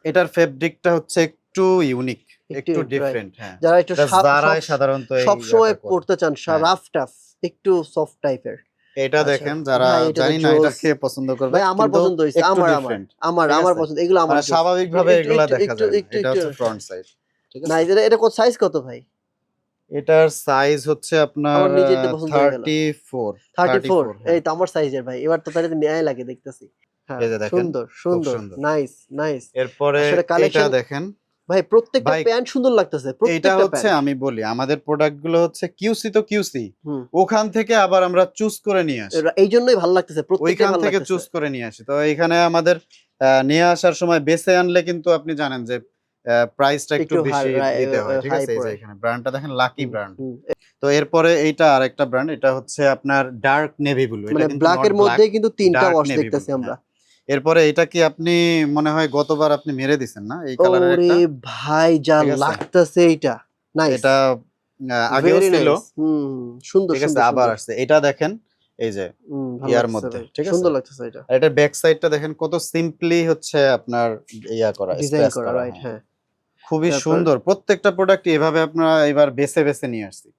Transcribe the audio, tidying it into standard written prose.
এটার ফেব্রিকটা হচ্ছে একটু ইউনিক, একটু একটু right। ডিফারেন্ট। হ্যাঁ, যারা একটু যারাই সাধারণত এই সব সময় ইয়াটা করে। পড়তে চান হ্যাঁ। রাফ টাফ, একটু সফট টাইপের। এটা আচ্ছা দেখেন, যারা ভাই, এটা তো জানি না এটা জোস কে পছন্দ করবে, ভাই। আমার কিন্তু পছন্দ হয়েছে, একটু আমার ডিফারেন্ট। আমার ঠিক আমার আছে, পছন্দ, এগুলো আমার মানে জোস। স্বাভাবিকভাবে একটু এগুলা একটু দেখা একটু যায় না। একটু এটা একটু হচ্ছে ফ্রন্ট সাইড। ঠিক না, আছে, এটা কোন সাইজ কত ভাই? এটার সাইজ হচ্ছে আপনার আমার নিজেরটা পছন্দ হয়ে গেল। 34। 34, এই হ্যাঁ, তো আমার সাইজের ভাই। এবার তো তাহলে ন্যায় লাগে দেখতেছি। হ্যাঁ, এই যে দেখেন, সুন্দর খুব সুন্দর, সুন্দর। Nice nice. এরপরে আসলে এইটা কালেকশন দেখেন ভাই, প্রত্যেকটা ভাই, প্যান্ট সুন্দর লাগতেছে, এইটা প্রত্যেকটা হচ্ছে প্যান্ট। আমি বলি আমাদের প্রোডাক্ট গুলো হচ্ছে কিউসি তো কিউসি, হুম, ওখান থেকে আবার আমরা চুজ করে নিয়ে আসি, এই জন্যই ভালো লাগতেছে, প্রত্যেকটাই ওইখান ভালো থেকে লাগতেছে। চুজ করে নিয়ে আসি। তো এখানে আমাদের নিয়ে আসার সময় বেছে আনলে কিন্তু আপনি জানেন যে প্রাইসটা একটু একটু বেশি দিতে হয়। ঠিক হাই আছে, এই যে পড়ে। এখানে ব্র্যান্ডটা দেখেন, লাকি হুম ব্র্যান্ড। হুম। তো এরপরে এইটা আরেকটা ব্র্যান্ড, এটা হচ্ছে আপনার ডার্ক নেভি ব্লু। এটা মানে কিন্তু ব্ল্যাক নট এর ব্ল্যাক, মধ্যেই কিন্তু তিনটা ডার্ক ওয়াশ নেভি দেখতেছি ব্লু। আমরা। হ্যাঁ, এরপরে এটা কি আপনি মনে হয় গতবার আপনি মেরে দিছেন না এই কালারের ওরে একটা? ভাই, যা ঠিক আছে, লাগতেছে এইটা, নাইস, এটা আগেও ভেরি ছিল। নাইস। সুন্দর ঠিক আছে, সুন্দর আবার সুন্দর। আসছে। এটা দেখেন, এই যে ভালো ইয়ার লাগতেছে মধ্যে। ভাই, ঠিক আছে, সুন্দর লাগতেছে এটা। আর এটার ব্যাক সাইডটা দেখেন কত সিম্পলি হচ্ছে আপনার ইয়া করা, ডিজাইন স্ক্র্যাচ করা, করা। রাইট, হ্যাঁ, হ্যাঁ। খুবই তারপর সুন্দর। প্রত্যেকটা প্রোডাক্ট এভাবে আপনারা এবার বেছে বেছে নিয়ে আসছি।